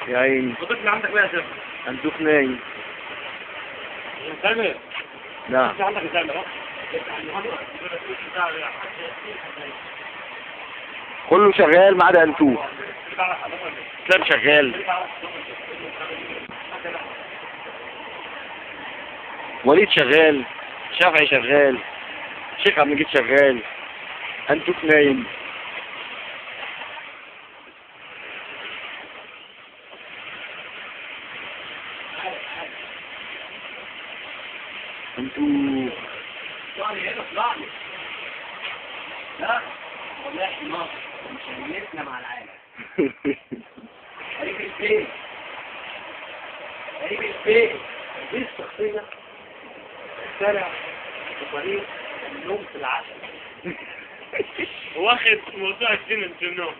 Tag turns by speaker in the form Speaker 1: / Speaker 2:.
Speaker 1: يا عيني.
Speaker 2: الضيف اللي عندك بقى يا سامر.
Speaker 1: هندوخ نايم.
Speaker 2: سامر.
Speaker 1: نعم.
Speaker 2: انت عندك يا سامر.
Speaker 1: كله شغال ما عدا انتوخ. اسلام شغال. وليد شغال. شافعي شغال. شيخ عبد المجيد شغال. انتوخ نايم. انتوخ.
Speaker 2: لا والله احنا مش هنلفنا مع العالم. قريب البيت قريب البيت دي الشخصية الشارع بطريق النوم في العشاء واخد موضوع السنة في النوم.